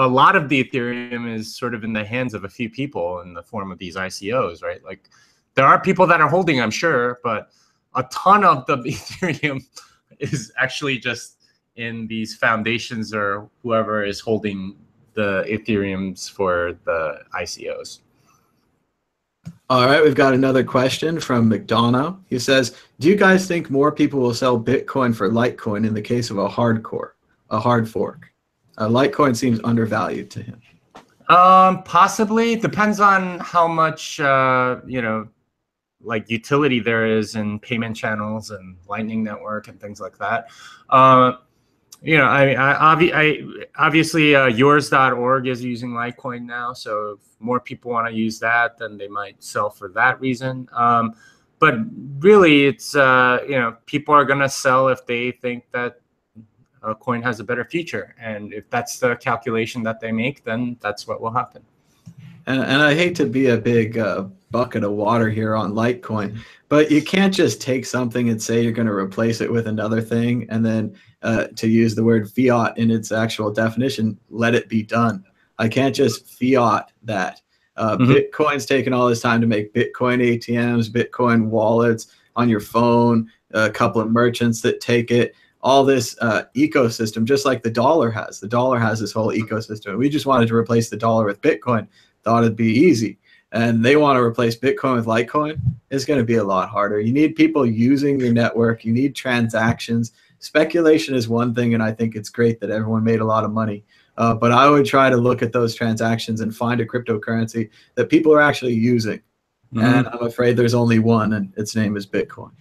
lot of the Ethereum is sort of in the hands of a few people in the form of these ICOs, right? Like there are people that are holding, I'm sure, but a ton of the Ethereum is actually just in these foundations or whoever is holding the Ethereums for the ICOs. All right, we've got another question from McDonough. He says, do you guys think more people will sell Bitcoin for Litecoin in the case of a hard fork? Litecoin seems undervalued to him. Possibly. Depends on how much, like utility there is in payment channels and Lightning Network and things like that. Obviously yours.org is using Litecoin now. So if more people want to use that, then they might sell for that reason. But really, it's, people are going to sell if they think that a coin has a better future. And if that's the calculation that they make, then that's what will happen. And I hate to be a big bucket of water here on Litecoin, but you can't just take something and say you're going to replace it with another thing, and then to use the word fiat in its actual definition, let it be done. I can't just fiat that. Bitcoin's taken all this time to make Bitcoin ATMs, Bitcoin wallets on your phone, a couple of merchants that take it, all this ecosystem, just like the dollar has. The dollar has this whole ecosystem. We just wanted to replace the dollar with Bitcoin. Thought it'd be easy, and they want to replace Bitcoin with Litecoin. It's going to be a lot harder. You need people using your network. You need transactions. Speculation is one thing, and I think it's great that everyone made a lot of money. But I would try to look at those transactions and find a cryptocurrency that people are actually using. And I'm afraid there's only one, and its name is Bitcoin.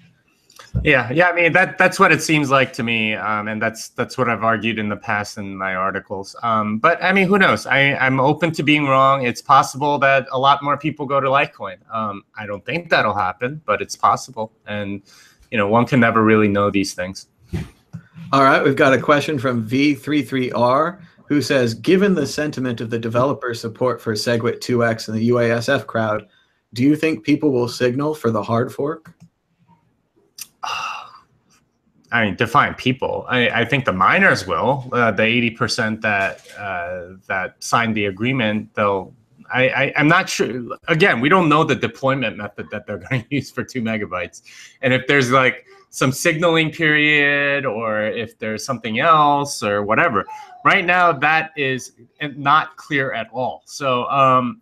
Yeah. I mean, that's what it seems like to me, and that's what I've argued in the past in my articles. But I mean, who knows? I'm open to being wrong. It's possible that a lot more people go to Litecoin. I don't think that'll happen, but it's possible. And one can never really know these things. All right, we've got a question from V33R who says, given the sentiment of the developer support for Segwit2x and the UASF crowd, do you think people will signal for the hard fork? I mean, define people. I think the miners will. The 80% that signed the agreement, I'm not sure. Again, we don't know the deployment method that they're going to use for 2 megabytes, and if there's like some signaling period, or if there's something else, or whatever. Right now, that is not clear at all. So.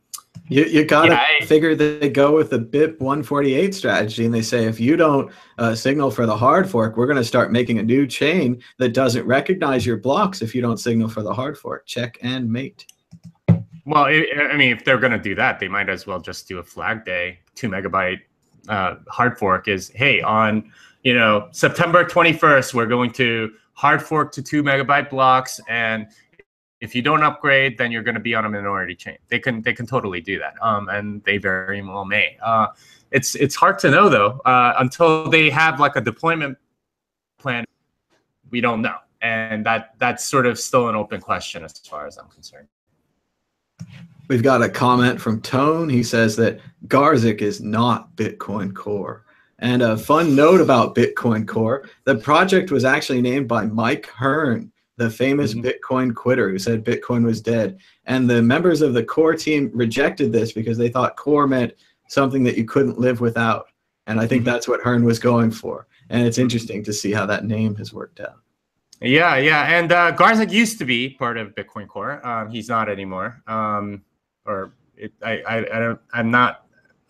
You gotta figure that they go with the BIP 148 strategy, and they say, if you don't signal for the hard fork, we're going to start making a new chain that doesn't recognize your blocks if you don't signal for the hard fork. Check and mate. Well, I mean, if they're going to do that, they might as well just do a flag day. 2 megabyte hard fork is, hey, on September 21st, we're going to hard fork to 2 megabyte blocks, and if you don't upgrade, then you're going to be on a minority chain. They can totally do that, and they very well may. It's hard to know though until they have like a deployment plan. We don't know, and that's sort of still an open question as far as I'm concerned. We've got a comment from Tone. He says that Garzik is not Bitcoin Core. And a fun note about Bitcoin Core: the project was actually named by Mike Hearn, the famous Bitcoin quitter who said Bitcoin was dead. And the members of the core team rejected this because they thought core meant something that you couldn't live without. And I think that's what Hearn was going for. And it's interesting to see how that name has worked out. Yeah. And Garzik used to be part of Bitcoin Core. He's not anymore. I'm not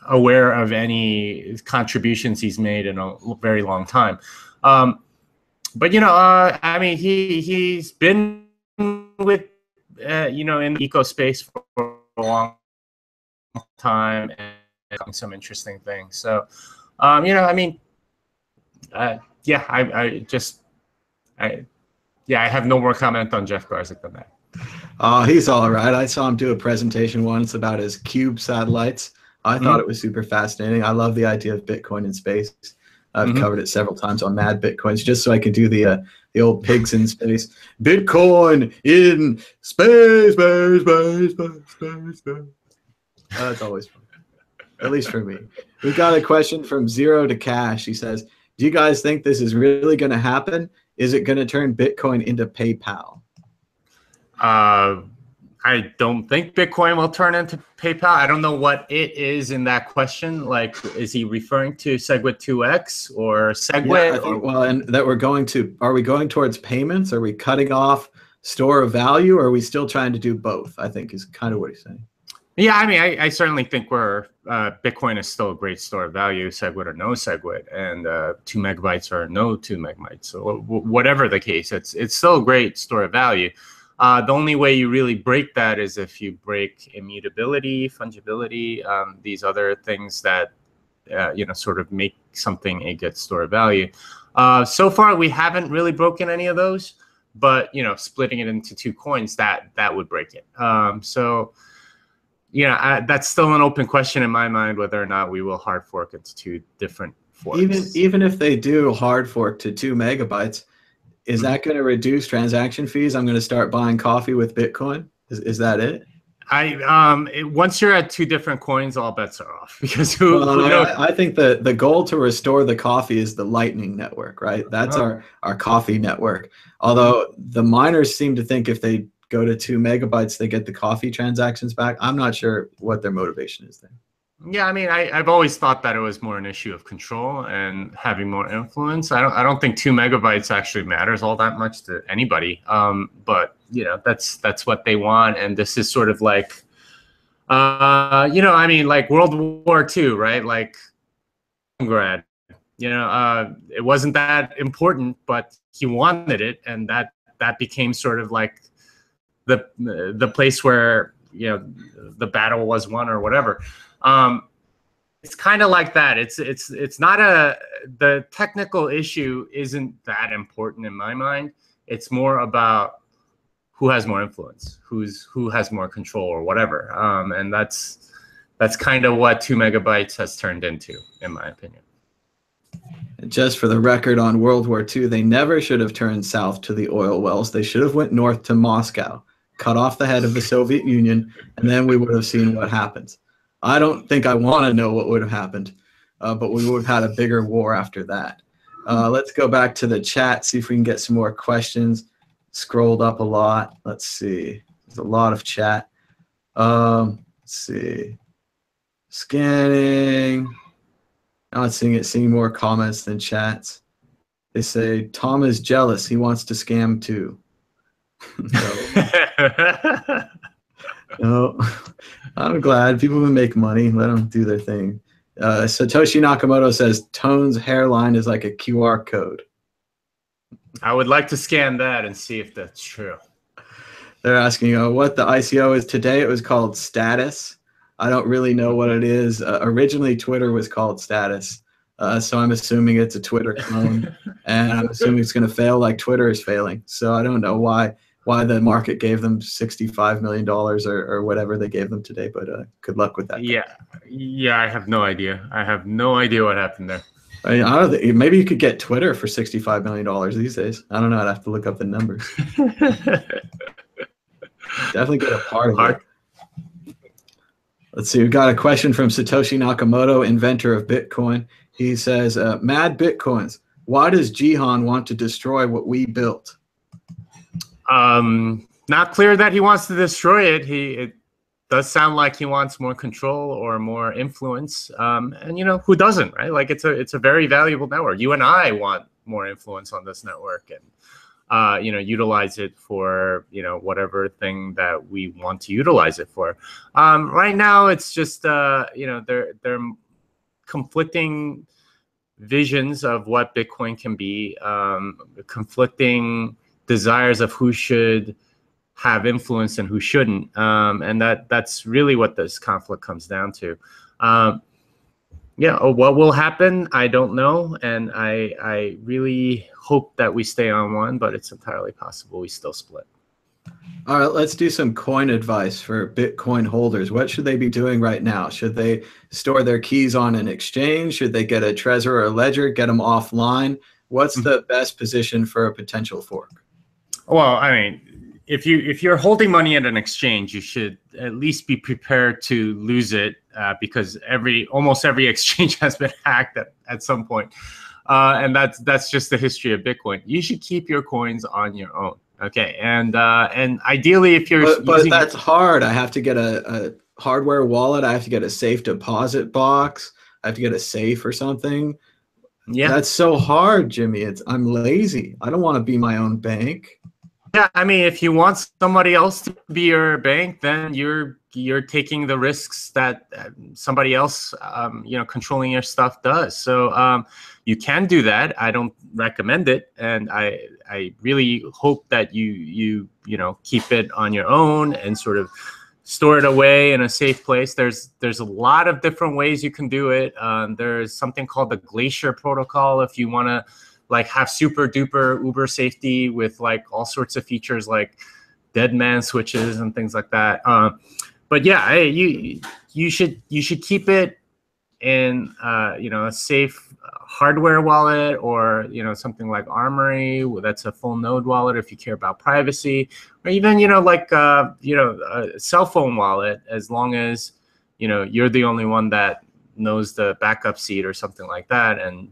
aware of any contributions he's made in a very long time. But I mean, he's been with in the eco space for a long time and doing some interesting things. So, I mean, I have no more comment on Jeff Garzik than that. He's all right. I saw him do a presentation once about his cube satellites. I thought it was super fascinating. I love the idea of Bitcoin in space. I've covered it several times on MadBitcoins, just so I could do the old pigs in space. Bitcoin in space. That's always fun, at least for me. We've got a question from Zero to Cash. He says, do you guys think this is really going to happen? Is it going to turn Bitcoin into PayPal? I don't think Bitcoin will turn into PayPal. I don't know what it is in that question. Like, is he referring to Segwit2x or Segwit? Yeah, I think, well, and that are we going towards payments? Are we cutting off store of value? Or are we still trying to do both? I think is kind of what he's saying. Yeah, I mean, I certainly think Bitcoin is still a great store of value, Segwit or no Segwit, and 2 megabytes or no 2 megabytes. So whatever the case, it's still a great store of value. The only way you really break that is if you break immutability, fungibility, these other things that sort of make something a good store of value. So far, we haven't really broken any of those, but splitting it into 2 coins that would break it. So that's still an open question in my mind whether or not we will hard fork into 2 different forks. Even if they do hard fork to 2 megabytes. Is that going to reduce transaction fees? I'm going to start buying coffee with Bitcoin. Is that it? Once you're at 2 different coins, all bets are off because who knows? I think the goal to restore the coffee is the Lightning Network, right? That's our coffee network. Although the miners seem to think if they go to 2 megabytes, they get the coffee transactions back. I'm not sure what their motivation is there. Yeah, I mean, I've always thought that it was more an issue of control and having more influence. I don't think 2 megabytes actually matters all that much to anybody. But that's what they want, and this is sort of like, I mean, like World War II, right? Like, grad, it wasn't that important, but he wanted it, and that became sort of like the place where the battle was won or whatever. It's kind of like that. It's not the technical issue isn't that important in my mind. It's more about who has more influence, who has more control or whatever. And that's kind of what 2 megabytes has turned into, in my opinion. Just for the record, on World War II, they never should have turned south to the oil wells. They should have went north to Moscow, cut off the head of the Soviet Union, and then we would have seen what happens. I don't think I want to know what would have happened, but we would have had a bigger war after that. Let's go back to the chat, see if we can get some more questions. Scrolled up a lot. Let's see. There's a lot of chat. Let's see. Scanning. Not seeing more comments than chats. They say, Tom is jealous. He wants to scam too. No, I'm glad people can make money. Let them do their thing. Satoshi Nakamoto says Tone's hairline is like a QR code. I would like to scan that and see if that's true. They're asking what the ICO is today. It was called Status. I don't really know what it is. Originally, Twitter was called Status. So I'm assuming it's a Twitter clone. And I'm assuming it's going to fail like Twitter is failing. So I don't know why the market gave them $65 million or whatever they gave them today, but good luck with that. Yeah, I have no idea. I have no idea what happened there. I mean, I don't think, maybe you could get Twitter for $65 million these days. I don't know. I'd have to look up the numbers. Definitely get a part of it. Let's see. We've got a question from Satoshi Nakamoto, inventor of Bitcoin. He says, MadBitcoins, why does Jihan want to destroy what we built? Not clear that he wants to destroy it. It does sound like he wants more control or more influence. And who doesn't, right? Like it's a very valuable network. You and I want more influence on this network and utilize it for whatever thing that we want to utilize it for. Right now, it's just they're conflicting visions of what Bitcoin can be, conflicting desires of who should have influence and who shouldn't, and that's really what this conflict comes down to. What will happen, I don't know, and I really hope that we stay on one, but it's entirely possible we still split. All right, let's do some coin advice for Bitcoin holders. What should they be doing right now? Should they store their keys on an exchange? Should they get a Trezor or a Ledger, get them offline? What's the best position for a potential fork? Well, I mean, if you're holding money at an exchange, you should at least be prepared to lose it because almost every exchange has been hacked at some point. And that's just the history of Bitcoin. You should keep your coins on your own. Okay, and ideally, if you're but that's hard. I have to get a hardware wallet. I have to get a safe deposit box. I have to get a safe or something. Yeah, that's so hard, Jimmy. I'm lazy. I don't want to be my own bank. Yeah, I mean, if you want somebody else to be your bank, then you're taking the risks that somebody else, controlling your stuff does. So you can do that. I don't recommend it, and I really hope that you keep it on your own and sort of store it away in a safe place. There's a lot of different ways you can do it. There's something called the Glacier protocol if you want to like have super duper uber safety with like all sorts of features like dead man switches and things like that. But yeah, you should keep it in a safe hardware wallet, or something like Armory that's a full node wallet if you care about privacy, or even a cell phone wallet, as long as you're the only one that knows the backup seed or something like that, and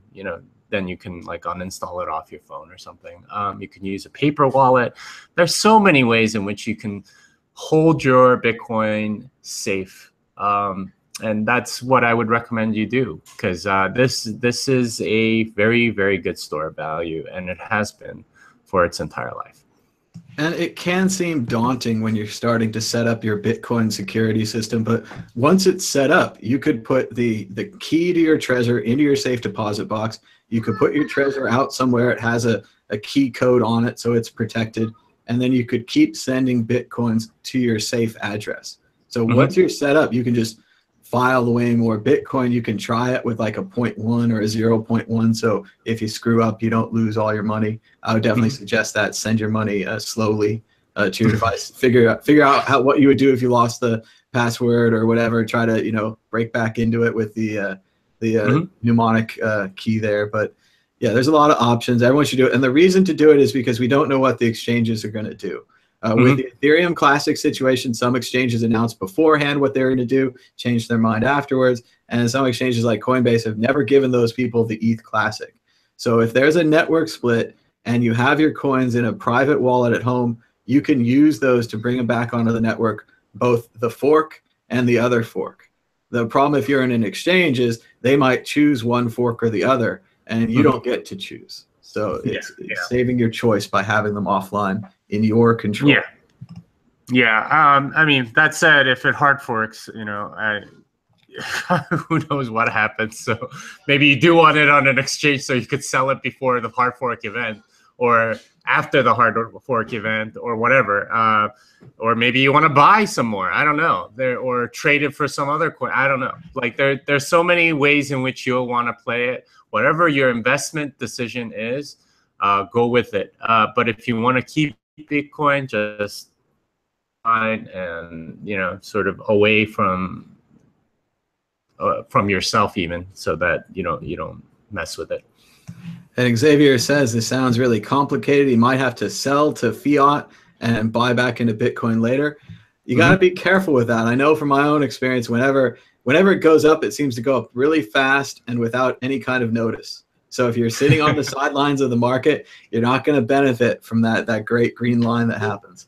then you can like uninstall it off your phone or something. You can use a paper wallet. There's so many ways in which you can hold your Bitcoin safe. And that's what I would recommend you do, because this is a very, very good store of value, and it has been for its entire life. And it can seem daunting when you're starting to set up your Bitcoin security system, but once it's set up, you could put the key to your Trezor into your safe deposit box. You could put your Trezor out somewhere. It has a key code on it, so it's protected. And then you could keep sending Bitcoins to your safe address. So once you're set up, you can just file away more Bitcoin. You can try it with like a 0.1 or a 0.1. So if you screw up, you don't lose all your money. I would definitely suggest that. Send your money slowly to your device. Figure out what you would do if you lost the password or whatever. Try to break back into it with the mnemonic key there. But yeah, there's a lot of options. Everyone should do it. And the reason to do it is because we don't know what the exchanges are going to do. With the Ethereum Classic situation, some exchanges announced beforehand what they're going to do, changed their mind afterwards. And some exchanges like Coinbase have never given those people the ETH Classic. So if there's a network split and you have your coins in a private wallet at home, you can use those to bring them back onto the network, both the fork and the other fork. The problem if you're in an exchange is they might choose one fork or the other, and you don't get to choose. So it's saving your choice by having them offline in your control. I mean, that said, if it hard forks, who knows what happens. So maybe you do want it on an exchange so you could sell it before the hard fork event, or after the hard fork event, or whatever. Or maybe you want to buy some more. I don't know. Or trade it for some other coin. I don't know. Like there's so many ways in which you'll want to play it. Whatever your investment decision is, go with it. But if you want to keep Bitcoin, just fine, and sort of away from yourself, even, so that you don't mess with it. And Xavier says this sounds really complicated. He might have to sell to fiat and buy back into Bitcoin later. You got to be careful with that. I know from my own experience, whenever it goes up, it seems to go up really fast and without any kind of notice. So if you're sitting on the sidelines of the market, you're not going to benefit from that great green line that happens.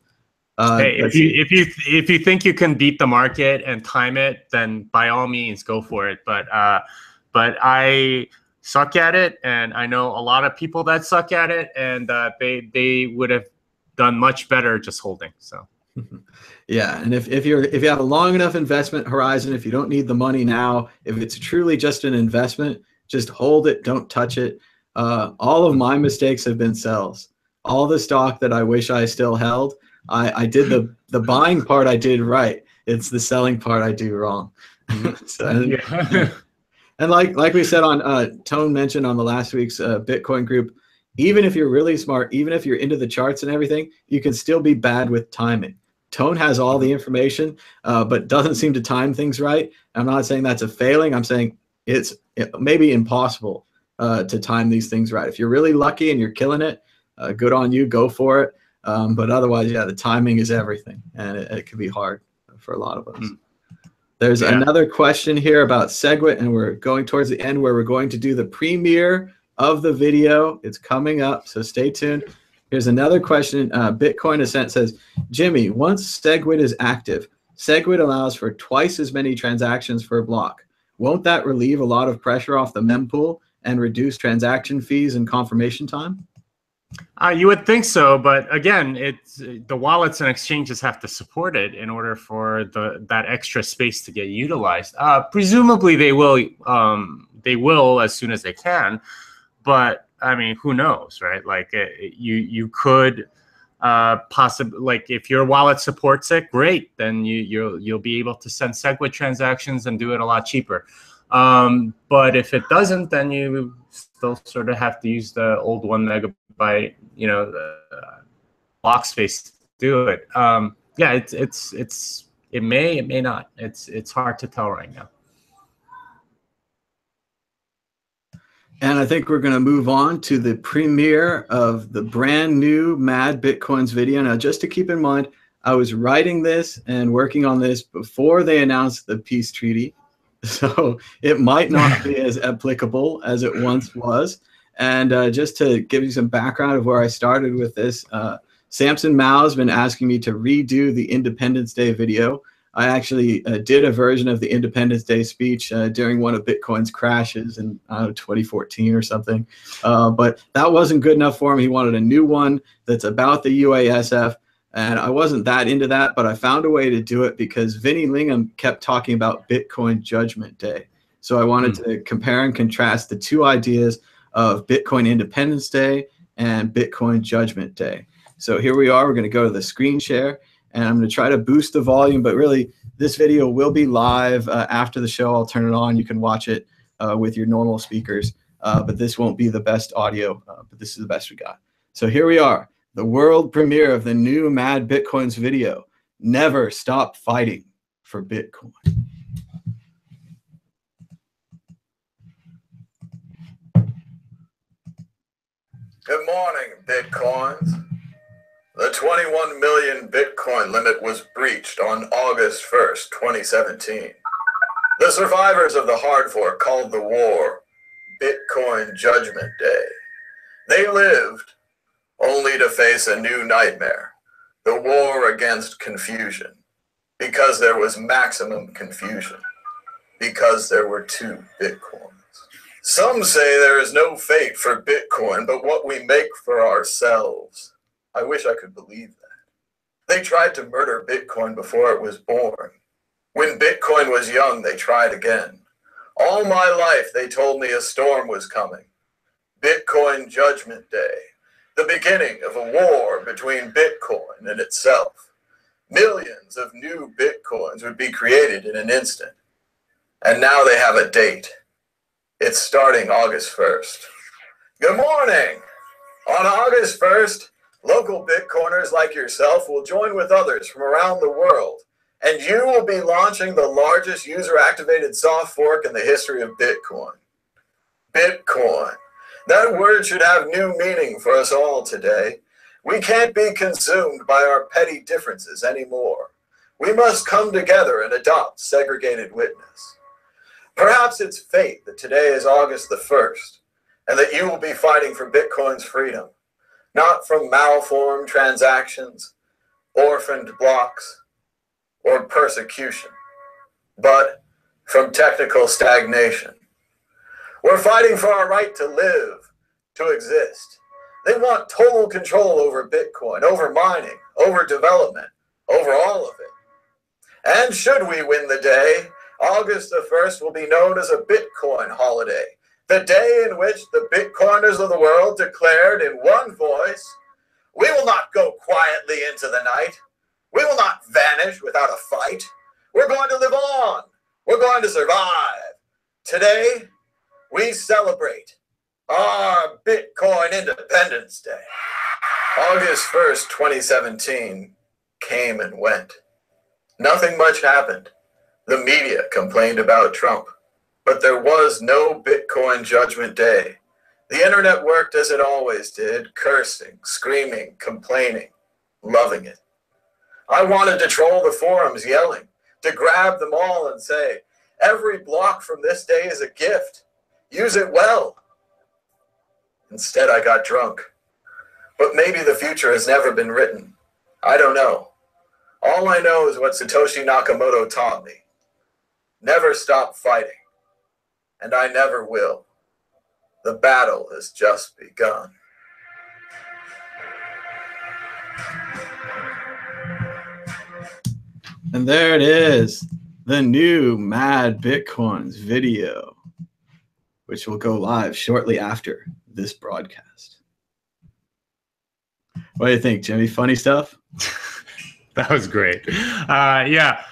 Hey, if you think you can beat the market and time it, then by all means go for it. But I suck at it, and I know a lot of people that suck at it, and they would have done much better just holding. So. Yeah, and if you have a long enough investment horizon, if you don't need the money now, if it's truly just an investment, just hold it, don't touch it. All of my mistakes have been sells. All the stock that I wish I still held, I did the buying part I did right. It's the selling part I do wrong. And like we said on Tone mentioned on the last week's Bitcoin group, even if you're really smart, even if you're into the charts and everything, you can still be bad with timing. Tone has all the information, but doesn't seem to time things right. I'm not saying that's a failing. I'm saying it may be impossible to time these things right. If you're really lucky and you're killing it, good on you, go for it. But otherwise, yeah, the timing is everything, and it can be hard for a lot of us. There's another question here about Segwit, and we're going towards the end where we're going to do the premiere of the video. It's coming up, so stay tuned. Here's another question. Bitcoin Ascent says, Jimmy, once Segwit is active, Segwit allows for twice as many transactions per block. Won't that relieve a lot of pressure off the mempool and reduce transaction fees and confirmation time? You would think so, but again, the wallets and exchanges have to support it in order for that extra space to get utilized. Presumably, they will as soon as they can, but I mean, who knows, right? Like you could possibly, like, if your wallet supports it, great, then you'll be able to send Segwit transactions and do it a lot cheaper. But if it doesn't, then you still sort of have to use the old 1 megabyte, block space to do it. Yeah, it may not. It's hard to tell right now. And I think we're going to move on to the premiere of the brand new MadBitcoins video. Now, just to keep in mind, I was writing this and working on this before they announced the peace treaty. So it might not be as applicable as it once was. And just to give you some background of where I started with this, Samson Mao's been asking me to redo the Independence Day video. I actually did a version of the Independence Day speech during one of Bitcoin's crashes in 2014 or something. But that wasn't good enough for him. He wanted a new one that's about the UASF. And I wasn't that into that, but I found a way to do it because Vinny Lingham kept talking about Bitcoin Judgment Day. So I wanted to compare and contrast the two ideas of Bitcoin Independence Day and Bitcoin Judgment Day. So here we are. We're going to go to the screen share, and I'm going to try to boost the volume, but really this video will be live after the show. I'll turn it on. You can watch it with your normal speakers, but this won't be the best audio, but this is the best we got. So here we are. The world premiere of the new MadBitcoins video, Never Stop Fighting for Bitcoin. Good morning, Bitcoins. The 21 million Bitcoin limit was breached on August 1st, 2017. The survivors of the hard fork called the war Bitcoin Judgment Day. They lived only to face a new nightmare, the war against confusion, because there was maximum confusion, because there were two Bitcoins. Some say there is no fate for Bitcoin but what we make for ourselves. I wish I could believe that. They tried to murder Bitcoin before it was born. When Bitcoin was young, they tried again. All my life, they told me a storm was coming. Bitcoin Judgment Day. The beginning of a war between Bitcoin and itself. Millions of new Bitcoins would be created in an instant. And now they have a date. It's starting August 1st. Good morning! On August 1st, local Bitcoiners like yourself will join with others from around the world, and you will be launching the largest user-activated soft fork in the history of Bitcoin. Bitcoin. That word should have new meaning for us all today. We can't be consumed by our petty differences anymore. We must come together and adopt segregated witness. Perhaps it's fate that today is August the 1st, and that you will be fighting for Bitcoin's freedom, not from malformed transactions, orphaned blocks, or persecution, but from technical stagnation. We're fighting for our right to live, to exist. They want total control over Bitcoin, over mining, over development, over all of it. And should we win the day, August the 1st will be known as a Bitcoin holiday, the day in which the Bitcoiners of the world declared in one voice, we will not go quietly into the night. We will not vanish without a fight. We're going to live on. We're going to survive. Today, we celebrate our Bitcoin Independence Day. August 1st, 2017 came and went. Nothing much happened. The media complained about Trump, but there was no Bitcoin Judgment Day. The internet worked as it always did, cursing, screaming, complaining, loving it. I wanted to troll the forums, yelling, to grab them all and say, every block from this day is a gift. Use it well. Instead, I got drunk. But maybe the future has never been written. I don't know. All I know is what Satoshi Nakamoto taught me. Never stop fighting. And I never will. The battle has just begun. And there it is, the new Mad Bitcoins video, which will go live shortly after this broadcast. What do you think, Jimmy? Funny stuff? That was great. Yeah,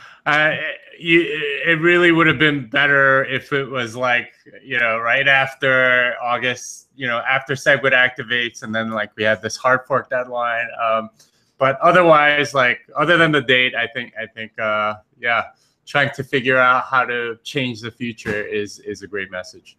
it really would have been better if it was like, right after August, after Segwit activates, and then like we had this hard fork deadline. But otherwise, like other than the date, I think, yeah, trying to figure out how to change the future is a great message.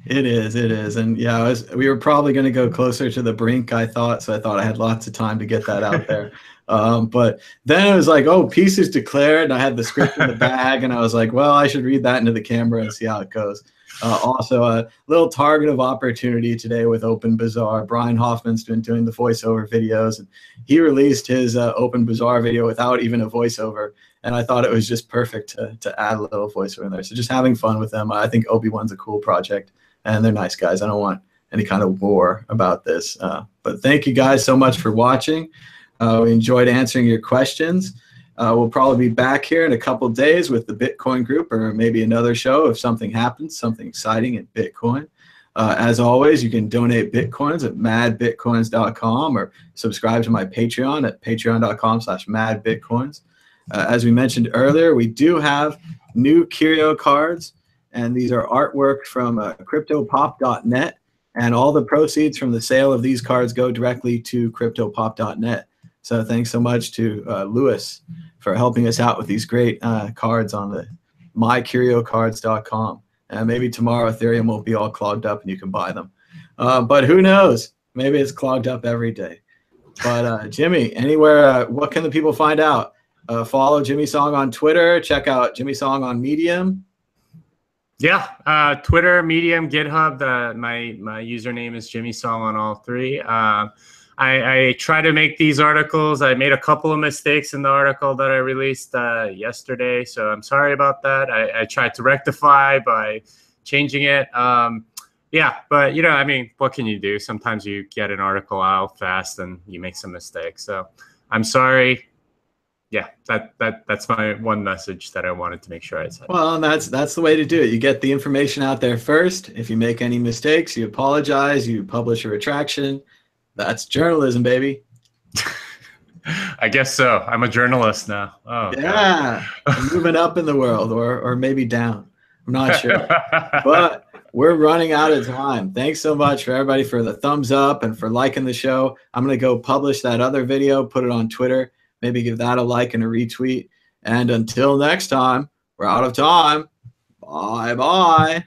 It is. And yeah, we were probably going to go closer to the brink, I thought. So I thought I had lots of time to get that out there. But then it was like, oh, peace is declared. And I had the script in the bag. And I was like, well, I should read that into the camera and see how it goes. Also, a little target of opportunity today with Open Bazaar. Brian Hoffman's been doing the voiceover videos. And he released his Open Bazaar video without even a voiceover. And I thought it was just perfect to add a little voiceover in there. So just having fun with them. I think Obi-Wan's a cool project. And they're nice guys. I don't want any kind of war about this. But thank you guys so much for watching. We enjoyed answering your questions. We'll probably be back here in a couple of days with the Bitcoin group, or maybe another show if something happens, something exciting in Bitcoin. As always, you can donate Bitcoins at MadBitcoins.com or subscribe to my Patreon at patreon.com/MadBitcoins. As we mentioned earlier, we do have new curio cards. And these are artwork from CryptoPop.net, and all the proceeds from the sale of these cards go directly to CryptoPop.net. So thanks so much to Lewis for helping us out with these great cards on the mycuriocards.com. And maybe tomorrow Ethereum will be all clogged up and you can buy them. But who knows? Maybe it's clogged up every day. But Jimmy, anywhere, what can the people find out? Follow Jimmy Song on Twitter. Check out Jimmy Song on Medium. Yeah, Twitter, Medium, GitHub. My username is Jimmy Song on all three. I try to make these articles. I made a couple of mistakes in the article that I released yesterday, so I'm sorry about that. I tried to rectify by changing it. Yeah, but I mean, what can you do? Sometimes you get an article out fast and you make some mistakes. So I'm sorry. Yeah, that's my one message that I wanted to make sure I said. Well, and that's the way to do it. You get the information out there first. If you make any mistakes, you apologize, you publish a retraction. That's journalism, baby. I guess so. I'm a journalist now. Oh, yeah. Moving up in the world, or maybe down. I'm not sure. But we're running out of time. Thanks so much for everybody for the thumbs up and for liking the show. I'm going to go publish that other video, put it on Twitter. Maybe give that a like and a retweet. And until next time, we're out of time. Bye-bye.